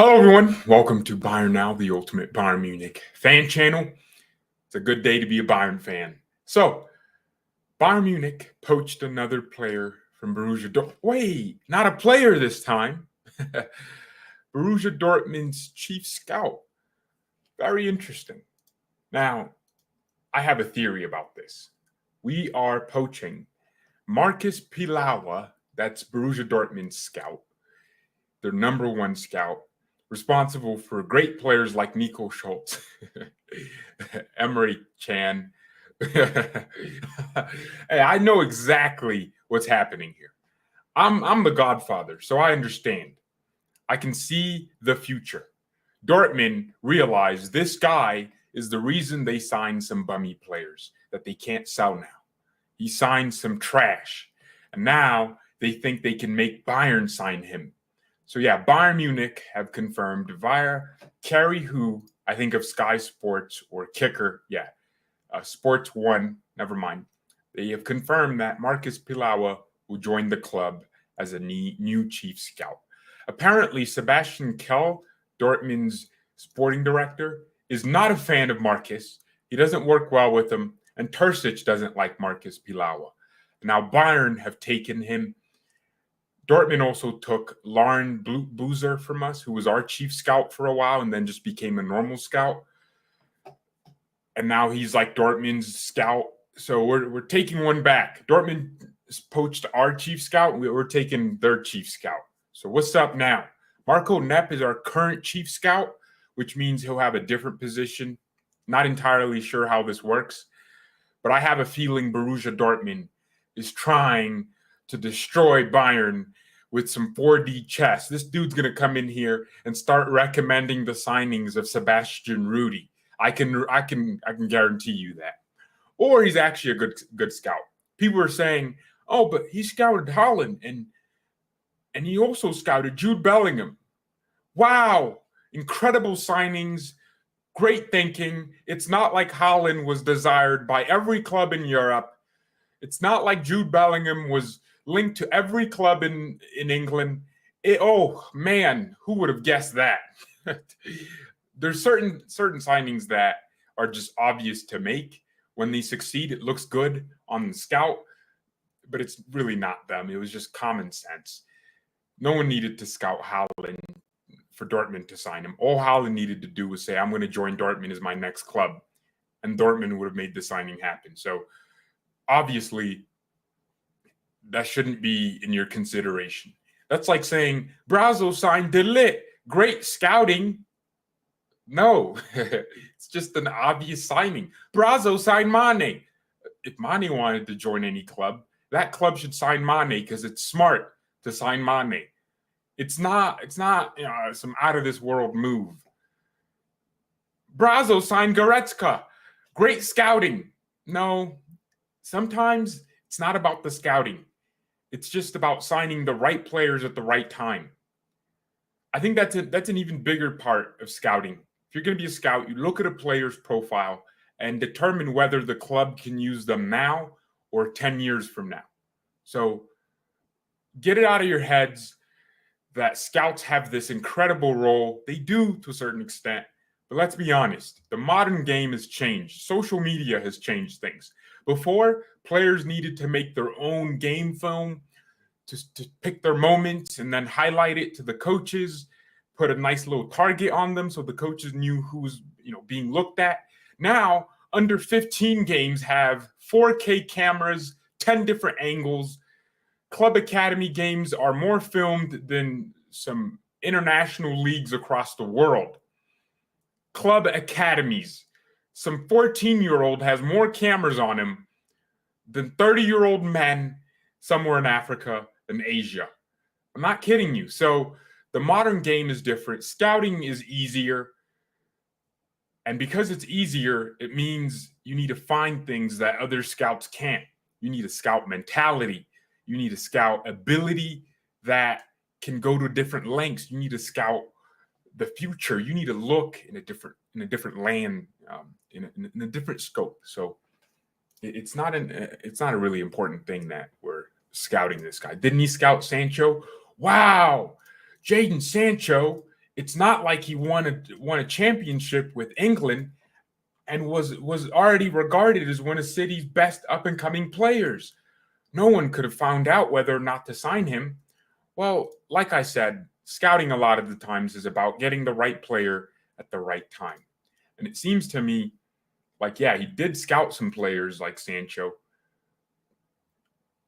Hello, everyone. Welcome to BayernNow, the ultimate Bayern Munich fan channel. It's a good day to be a Bayern fan. So, Bayern Munich poached another player from Borussia Dortmund. Wait, not a player this time. Borussia Dortmund's chief scout. Very interesting. Now, I have a theory about this. We are poaching Marcus Pilawa, that's Borussia Dortmund's scout, their number one scout, responsible for great players like Nico Schultz, Emery Chan. Hey, I know exactly what's happening here. I'm the godfather, so I understand. I can see the future. Dortmund realized this guy is the reason they signed some bummy players that they can't sell now. He signed some trash, and now they think they can make Bayern sign him. So yeah, Bayern Munich have confirmed via Carrie Hu, I think of Sky Sports or Kicker, Sports One, never mind. They have confirmed that Marcus Pilawa will join the club as a new chief scout. Apparently, Sebastian Kehl, Dortmund's sporting director, is not a fan of Marcus. He doesn't work well with him, and Terzic doesn't like Marcus Pilawa. Now Bayern have taken him. Dortmund also took Lauren Boozer from us, who was our chief scout for a while and then just became a normal scout. And now he's like Dortmund's scout. So we're taking one back. Dortmund poached our chief scout. We're taking their chief scout. So what's up now? Marco Nepp is our current chief scout, which means he'll have a different position. Not entirely sure how this works, but I have a feeling Borussia Dortmund is trying to destroy Bayern with some 4D chess. This dude's going to come in here and start recommending the signings of Sebastian Rudy. I can guarantee you that. Or he's actually a good scout. People are saying, "Oh, but he scouted Holland and he also scouted Jude Bellingham." Wow, incredible signings, great thinking. It's not like Holland was desired by every club in Europe. It's not like Jude Bellingham was linked to every club in England. Oh man, who would have guessed that? There's certain signings that are just obvious to make. When they succeed, it looks good on the scout, but it's really not them. It was just common sense. No one needed to scout Haaland for Dortmund to sign him. All Haaland needed to do was say, "I'm going to join Dortmund as my next club," and Dortmund would have made the signing happen. So obviously, that shouldn't be in your consideration. That's like saying, Brazo signed De Ligt. Great scouting. No, it's just an obvious signing. Brazo signed Mane. If Mane wanted to join any club, that club should sign Mane because it's smart to sign Mane. It's not some out of this world move. Brazo signed Goretzka. Great scouting. No, sometimes it's not about the scouting. It's just about signing the right players at the right time. I think that's an even bigger part of scouting. If you're going to be a scout, you look at a player's profile and determine whether the club can use them now or 10 years from now. So get it out of your heads that scouts have this incredible role. They do to a certain extent, but let's be honest. The modern game has changed. Social media has changed things. Before, players needed to make their own game film to pick their moments and then highlight it to the coaches, put a nice little target on them so the coaches knew who was being looked at. Now, under 15 games have 4K cameras, 10 different angles. Club academy games are more filmed than some international leagues across the world. Club academies. Some 14-year-old has more cameras on him than 30-year-old men somewhere in Africa and Asia. I'm not kidding you. So the modern game is different. Scouting is easier. And because it's easier, it means you need to find things that other scouts can't. You need a scout mentality. You need a scout ability that can go to different lengths. You need to scout the future. You need to look in a different land, in a different scope. So it's not a really important thing that we're scouting this guy. Didn't he scout Sancho? Wow, Jadon Sancho It's not like he won a championship with England and was already regarded as one of City's best up-and-coming players. No one could have found out whether or not to sign him. Well, like I said, scouting a lot of the times is about getting the right player at the right time. And it seems to me like, yeah, he did scout some players like Sancho,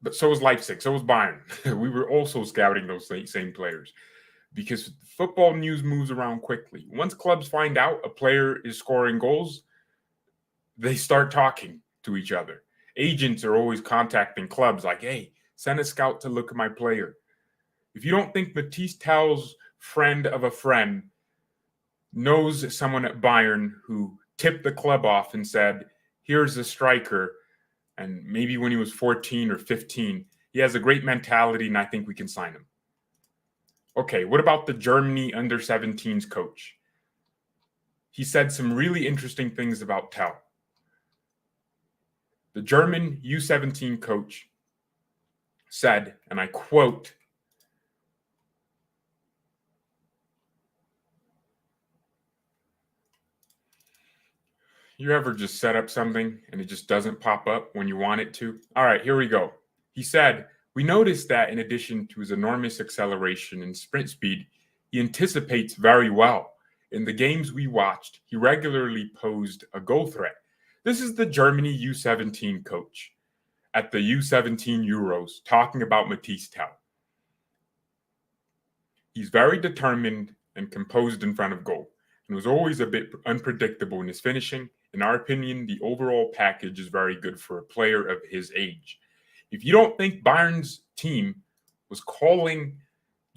but so was Leipzig, so was Bayern. We were also scouting those same players because football news moves around quickly. Once clubs find out a player is scoring goals, they start talking to each other. Agents are always contacting clubs like, hey, send a scout to look at my player. If you don't think Matisse Tel's friend of a friend knows someone at Bayern who tipped the club off and said, here's a striker, and maybe when he was 14 or 15, he has a great mentality and I think we can sign him. Okay, what about the Germany under-17s coach? He said some really interesting things about Tel. The German U17 coach said, and I quote, you ever just set up something and it just doesn't pop up when you want it to? All right, here we go. He said, we noticed that in addition to his enormous acceleration and sprint speed, he anticipates very well. In the games we watched, he regularly posed a goal threat. This is the Germany U17 coach at the U17 Euros talking about Matisse Tel. He's very determined and composed in front of goal and was always a bit unpredictable in his finishing. In our opinion, the overall package is very good for a player of his age. If you don't think Bayern's team was calling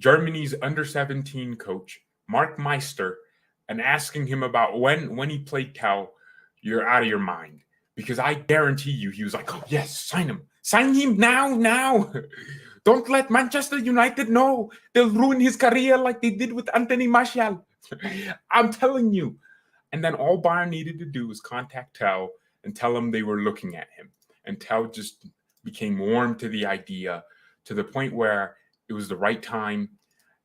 Germany's under-17 coach, Mark Meister, and asking him about when he played Tel, you're out of your mind. Because I guarantee you, he was like, oh, yes, sign him. Sign him now. Don't let Manchester United know. They'll ruin his career like they did with Anthony Martial. I'm telling you. And then all Bayern needed to do was contact Tel and tell him they were looking at him. And Tel just became warm to the idea to the point where it was the right time.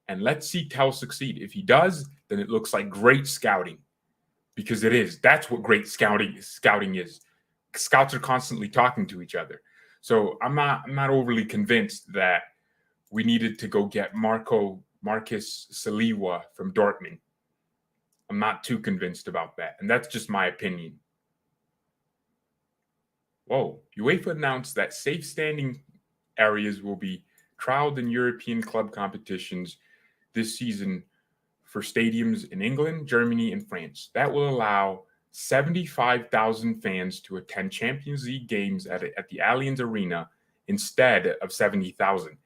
And let's see Tel succeed. If he does, then it looks like great scouting. Because it is. That's what great scouting is. Scouts are constantly talking to each other. So I'm not overly convinced that we needed to go get Marcus Saliwa from Dortmund. I'm not too convinced about that. And that's just my opinion. Whoa. UEFA announced that safe standing areas will be trialed in European club competitions this season for stadiums in England, Germany, and France. That will allow 75,000 fans to attend Champions League games at the Allianz Arena instead of 70,000.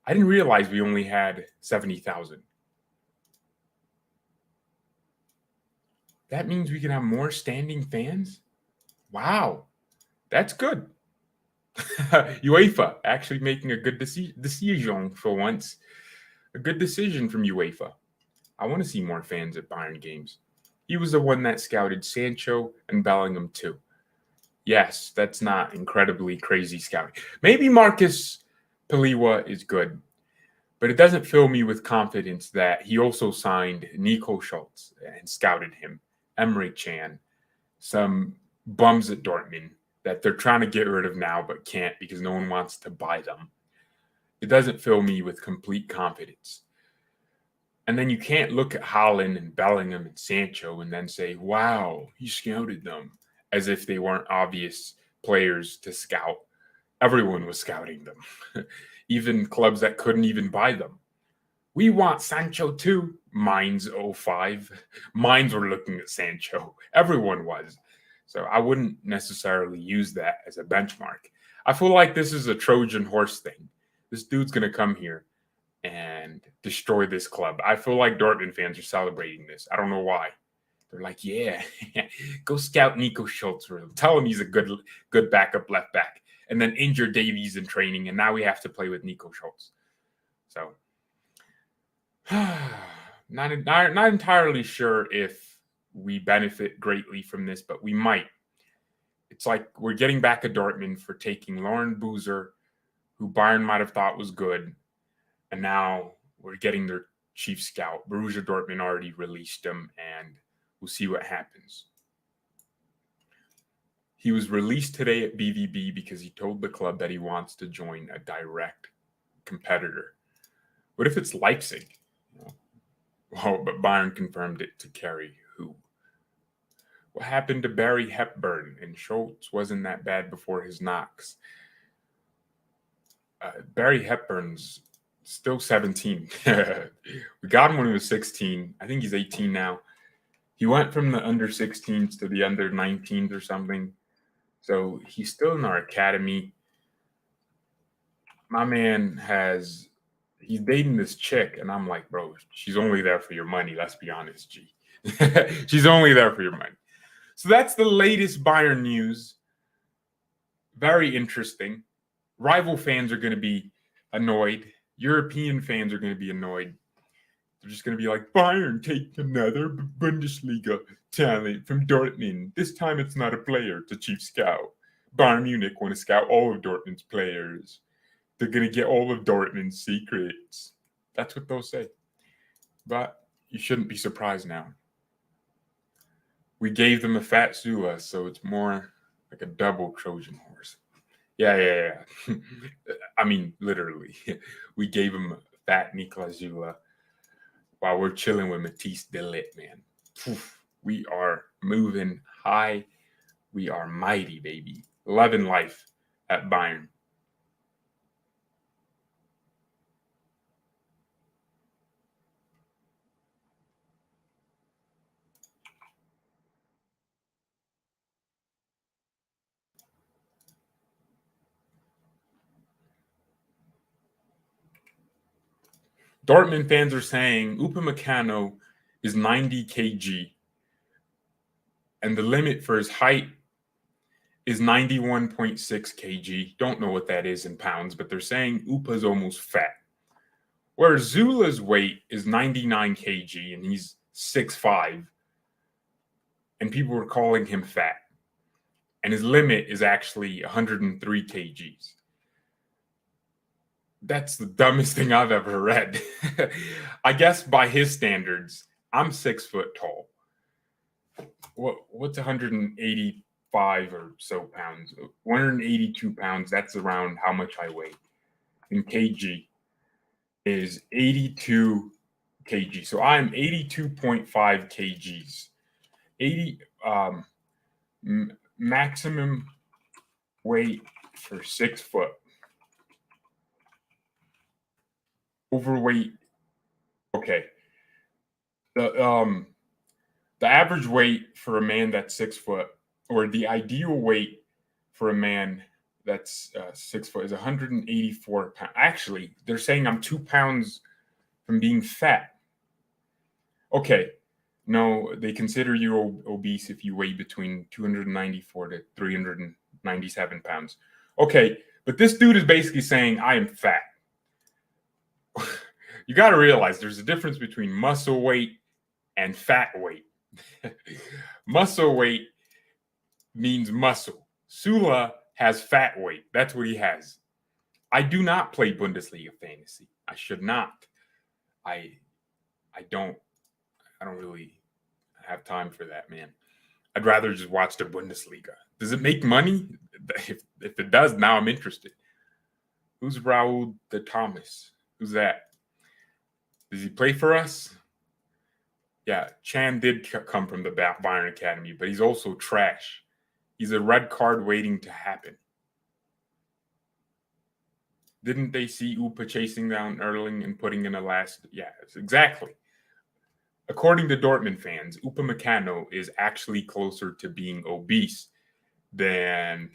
I didn't realize we only had 70,000. That means we can have more standing fans? Wow, that's good. UEFA actually making a good decision for once. A good decision from UEFA. I want to see more fans at Bayern games. He was the one that scouted Sancho and Bellingham too. Yes, that's not incredibly crazy scouting. Maybe Marcus Saliwa is good, but it doesn't fill me with confidence that he also signed Nico Schultz and scouted him, Emre Can, some bums at Dortmund that they're trying to get rid of now but can't because no one wants to buy them. It doesn't fill me with complete confidence. And then you can't look at Haaland and Bellingham and Sancho and then say, wow, he scouted them, as if they weren't obvious players to scout. Everyone was scouting them, even clubs that couldn't even buy them. We want Sancho too. Mainz 05. Mainz were looking at Sancho. Everyone was. So I wouldn't necessarily use that as a benchmark. I feel like this is a Trojan horse thing. This dude's going to come here and destroy this club. I feel like Dortmund fans are celebrating this. I don't know why. They're like, yeah, go scout Nico Schultz. Tell him he's a good backup left back. And then injure Davies in training, and now we have to play with Nico Schultz. So, not entirely sure if we benefit greatly from this, but we might. It's like we're getting back at Dortmund for taking Lauren Boozer, who Bayern might have thought was good, and now we're getting their chief scout. Borussia Dortmund already released him, and we'll see what happens. He was released today at BVB because he told the club that he wants to join a direct competitor. What if it's Leipzig? Well, but Bayern confirmed it to carry who? What happened to Barry Hepburn? And Schultz wasn't that bad before his knocks. Barry Hepburn's still 17. We got him when he was 16. I think he's 18 now. He went from the under 16s to the under 19s or something. So he's still in our academy. My man he's dating this chick, and I'm like, bro, she's only there for your money. Let's be honest, G. She's only there for your money. So that's the latest Bayern news. Very interesting. Rival fans are going to be annoyed. European fans are going to be annoyed. They're just going to be like, Bayern take another Bundesliga talent from Dortmund. This time it's not a player, it's a chief scout. Bayern Munich want to scout all of Dortmund's players. They're going to get all of Dortmund's secrets. That's what they'll say. But you shouldn't be surprised now. We gave them a fat Zula, so it's more like a double Trojan horse. Yeah. I mean, literally. We gave him a fat Niklas Zula while we're chilling with Matisse de Ligt, man. We are moving high. We are mighty, baby. 11 life at Bayern. Dortmund fans are saying Upamecano is 90 kg, and the limit for his height is 91.6 kg. Don't know what that is in pounds, but they're saying Upa's almost fat. Whereas Zula's weight is 99 kg, and he's 6'5", and people were calling him fat. And his limit is actually 103 kgs. That's the dumbest thing I've ever read. I guess by his standards, I'm 6 foot tall. What's 185 or so pounds? 182 pounds. That's around how much I weigh. And kg is 82 kg. So I'm 82.5 kgs. 80 maximum weight for 6 foot. Overweight. Okay. The average weight for a man that's 6 foot, or the ideal weight for a man that's 6 foot, is 184 pounds. Actually, they're saying I'm 2 pounds from being fat. Okay. No, they consider you obese if you weigh between 294 to 397 pounds. Okay, but this dude is basically saying I am fat. You got to realize there's a difference between muscle weight and fat weight. Muscle weight means muscle. Sula has fat weight. That's what he has. I do not play Bundesliga fantasy. I should not. I don't really have time for that, man. I'd rather just watch the Bundesliga. Does it make money? If it does, now I'm interested. Who's Raul de Thomas? Who's that? Does he play for us? Yeah, Chan did come from the Bayern Academy, but he's also trash. He's a red card waiting to happen. Didn't they see Upa chasing down Erling and putting in a last? Yeah, exactly. According to Dortmund fans, Upamecano is actually closer to being obese than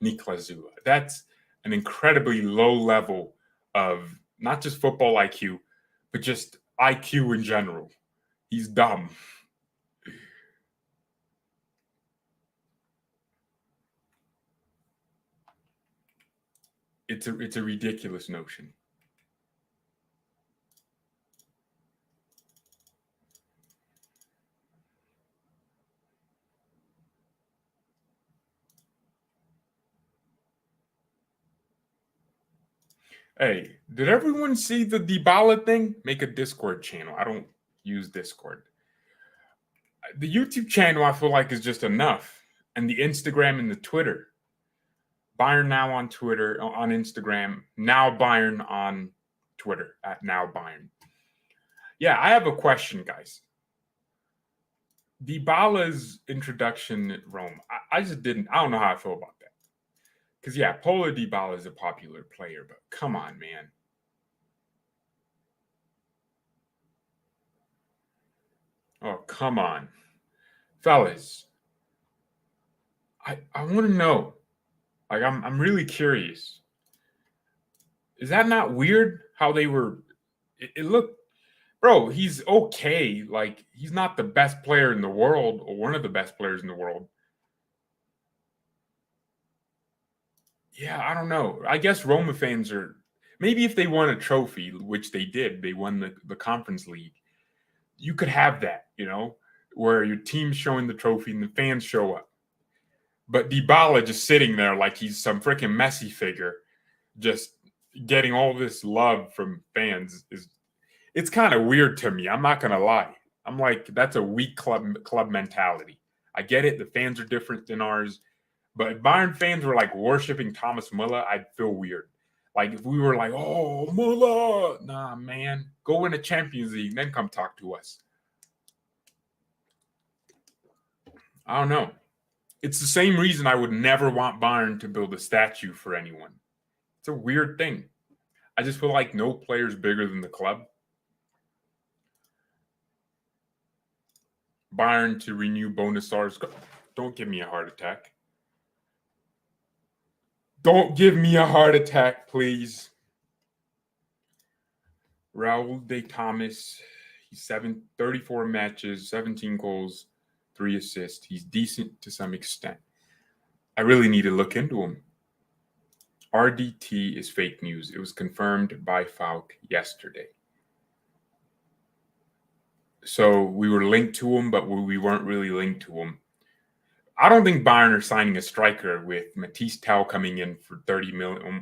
Niklas Zula. That's an incredibly low level of not just football IQ, but just IQ in general. He's dumb. It's a ridiculous notion. Hey, did everyone see the Dybala thing? Make a Discord channel. I don't use Discord. The YouTube channel, I feel like, is just enough. And the Instagram and the Twitter. BayernNow on Twitter, on Instagram. Now Bayern on Twitter, at Now Bayern. Yeah, I have a question, guys. Dybala's introduction at Rome, I don't know how I feel about that. Because, yeah, Paulo Dybala is a popular player, but come on, man. Oh, come on. Fellas, I want to know. Like, I'm really curious. Is that not weird how they were? It looked, bro, he's okay. Like, he's not the best player in the world or one of the best players in the world. Yeah, I don't know. I guess Roma fans are, maybe if they won a trophy, which they did, they won the Conference League, you could have that, where your team's showing the trophy and the fans show up. But Dybala just sitting there like he's some freaking Messi figure, just getting all this love from fans it's kind of weird to me. I'm not gonna lie. I'm like, that's a weak club mentality. I get it. The fans are different than ours. But if Bayern fans were like worshiping Thomas Muller, I'd feel weird. Like if we were like, oh, Muller, nah, man, go win a Champions League, then come talk to us. I don't know. It's the same reason I would never want Bayern to build a statue for anyone. It's a weird thing. I just feel like no player's bigger than the club. Bayern to renew Bonasar's. Don't give me a heart attack. Don't give me a heart attack, please. Raul de Thomas, he's 34 matches, 17 goals, 3 assists. He's decent to some extent. I really need to look into him. RDT is fake news. It was confirmed by Falk yesterday. So we were linked to him, but we weren't really linked to him. I don't think Bayern are signing a striker with Matisse Tell coming in for 30 million,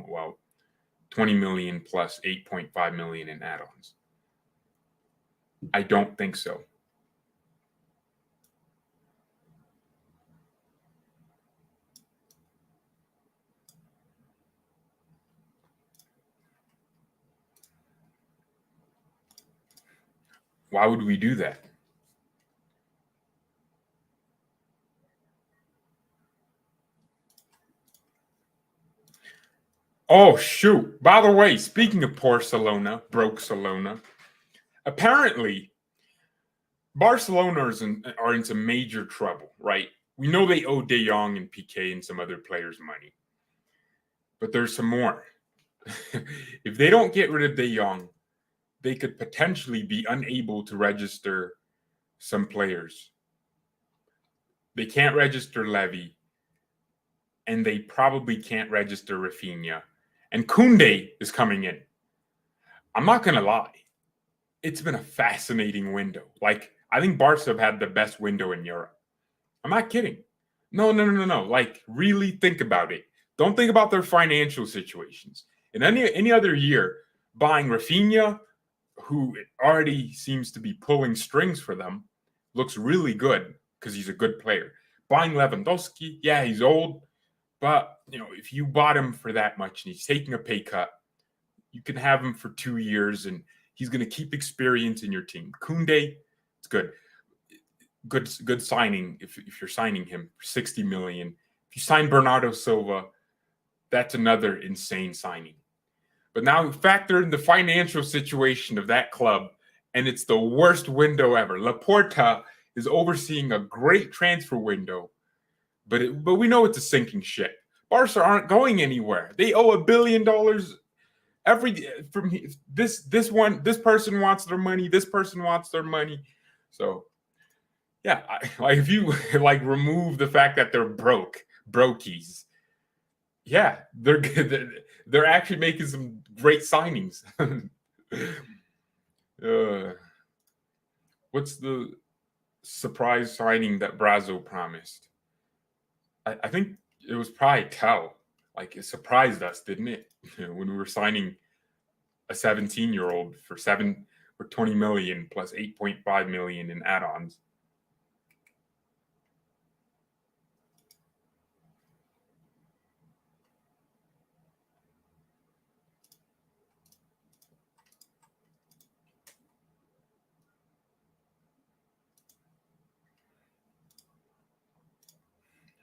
20 million plus 8.5 million in add-ons. I don't think so. Why would we do that? Oh, shoot. By the way, speaking of Barcelona, apparently Barcelona are in some major trouble, right? We know they owe De Jong and Piqué and some other players money. But there's some more. If they don't get rid of De Jong, they could potentially be unable to register some players. They can't register Levy, and they probably can't register Rafinha. And Koundé is coming in. I'm not going to lie. It's been a fascinating window. Like, I think Barca have had the best window in Europe. I'm not kidding. No. Like, really think about it. Don't think about their financial situations. In any other year, buying Rafinha, who already seems to be pulling strings for them, looks really good because he's a good player. Buying Lewandowski, yeah, he's old, but if you bought him for that much and he's taking a pay cut, you can have him for 2 years and he's going to keep experience in your team. Koundé, it's good. Good signing if you're signing him for 60 million. If you sign Bernardo Silva, that's another insane signing. But now factor in the financial situation of that club, and it's the worst window ever. Laporta is overseeing a great transfer window, but we know it's a sinking ship. Barca aren't going anywhere. They owe $1 billion from this person wants their money. This person wants their money. So, yeah, if you remove the fact that they're brokies. Yeah, they're actually making some great signings. What's the surprise signing that Brazo promised? I think it was probably Tell. Like, it surprised us, didn't it? When we were signing a 17-year-old for 20 million plus 8.5 million in add-ons.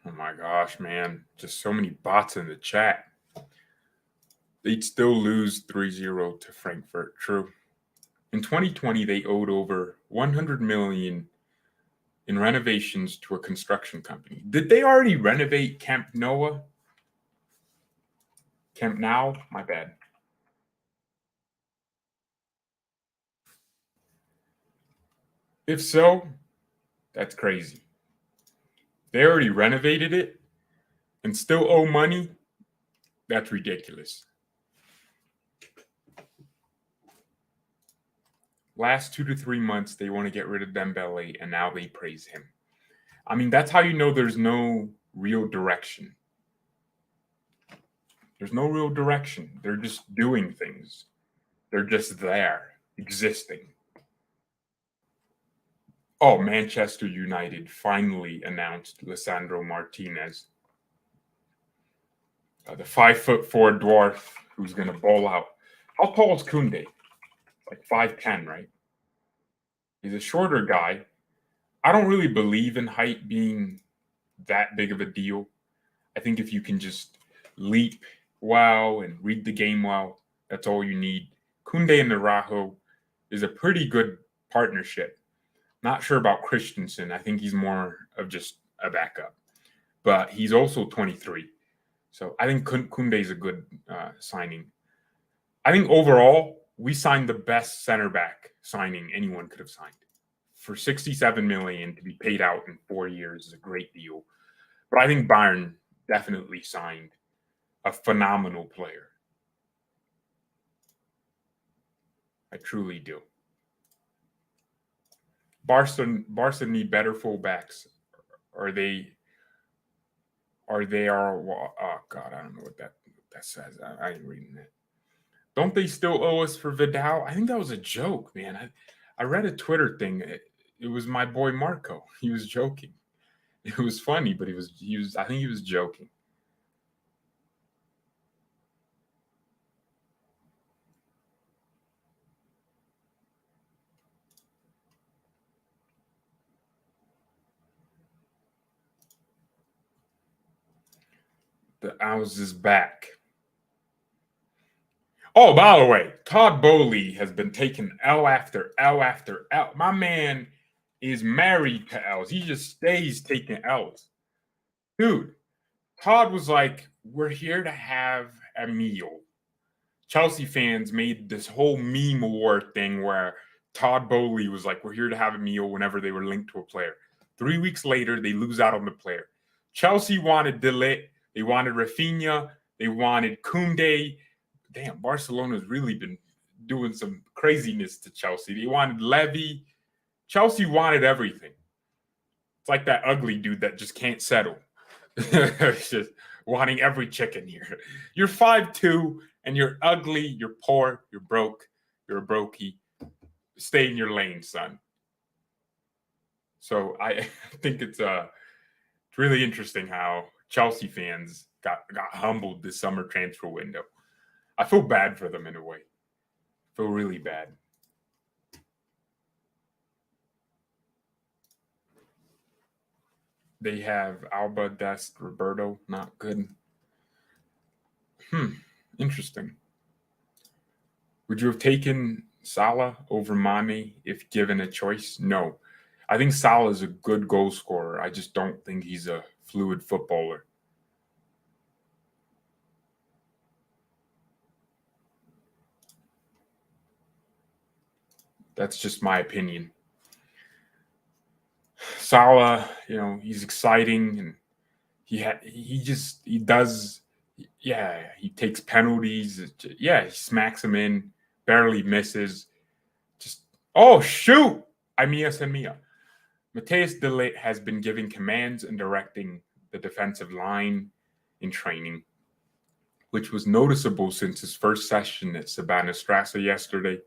Oh my gosh, man. Just so many bots in the chat. They'd still lose 3-0 to Frankfurt. True. In 2020, they owed over 100 million in renovations to a construction company. Did they already renovate Camp Nou? My bad. If so, that's crazy. They already renovated it and still owe money? That's ridiculous. Last 2 to 3 months, they want to get rid of Dembele, and now they praise him. I mean, that's how you know there's no real direction. There's no real direction. They're just doing things. They're just there, existing. Oh, Manchester United finally announced Lisandro Martinez. The 5'4" dwarf who's going to bowl out. How tall is Koundé? Like 5'10", right? He's a shorter guy. I don't really believe in height being that big of a deal. I think if you can just leap well and read the game well, that's all you need. Koundé and Narajo is a pretty good partnership. Not sure about Christensen. I think he's more of just a backup. But he's also 23. So I think Koundé is a good signing. I think overall, we signed the best center back signing anyone could have signed. For 67 million to be paid out in 4 years is a great deal. But I think Bayern definitely signed a phenomenal player. I truly do. Barca need better fullbacks. Oh God, I don't know what that says. I ain't reading that. Don't they still owe us for Vidal? I think that was a joke, man. I read a Twitter thing. It was my boy Marco. He was joking. It was funny, but I think he was joking. The Owls is back. Oh, by the way, Todd Bowley has been taking L after L after L. My man is married to L's. He just stays taking L's. Dude, Todd was like, we're here to have a meal. Chelsea fans made this whole meme award thing where Todd Bowley was like, we're here to have a meal whenever they were linked to a player. 3 weeks later, they lose out on the player. Chelsea wanted De Ligt. They wanted Rafinha. They wanted Koundé. Damn, Barcelona's really been doing some craziness to Chelsea. They wanted Levy. Chelsea wanted everything. It's like that ugly dude that just can't settle. It's just wanting every chicken here. You're 5'2", and you're ugly, you're poor, you're broke, you're a brokey. Stay in your lane, son. So I think it's really interesting how Chelsea fans got humbled this summer transfer window. I feel bad for them in a way. I feel really bad. They have Alba, Dest, Roberto. Not good. Interesting. Would you have taken Salah over Mane if given a choice? No. I think Salah is a good goal scorer. I just don't think he's a fluid footballer. That's just my opinion. Salah, he's exciting, and he takes penalties. Yeah, he smacks them in, barely misses. Oh shoot! Mia. Matthias de Ligt has been giving commands and directing the defensive line in training. which was noticeable since his first session at Strasse yesterday.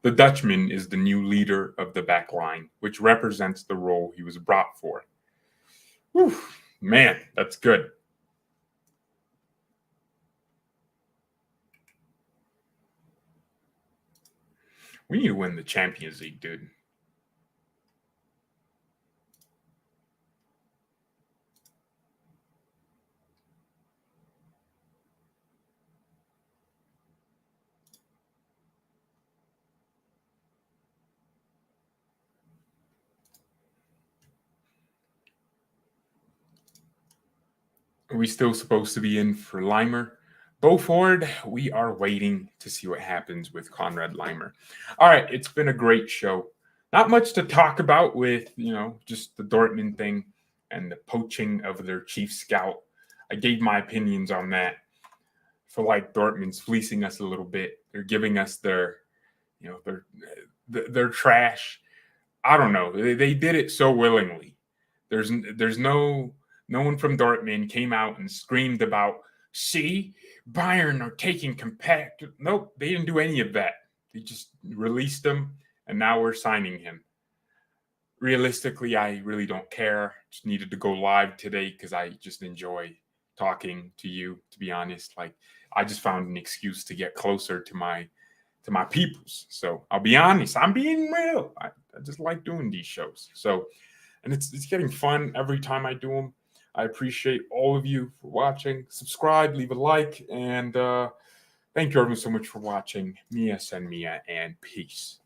The Dutchman is the new leader of the back line, which represents the role he was brought for. Whew, man, that's good. We need to win the Champions League, dude. Are we still supposed to be in for Limer? Go forward. We are waiting to see what happens with Conrad Limer. All right, it's been a great show. Not much to talk about with, just the Dortmund thing and the poaching of their chief scout. I gave my opinions on that. I feel like Dortmund's fleecing us a little bit. They're giving us their trash. I don't know. They did it so willingly. There's no one from Dortmund came out and screamed about, see, Bayern are taking compact. Nope, they didn't do any of that. They just released him, and now we're signing him. Realistically, I really don't care. Just needed to go live today because I just enjoy talking to you, to be honest. Like, I just found an excuse to get closer to my peoples. So I'll be honest, I'm being real. I just like doing these shows. So, and it's getting fun every time I do them. I appreciate all of you for watching. Subscribe, leave a like, and thank you everyone so much for watching. Mia, and peace.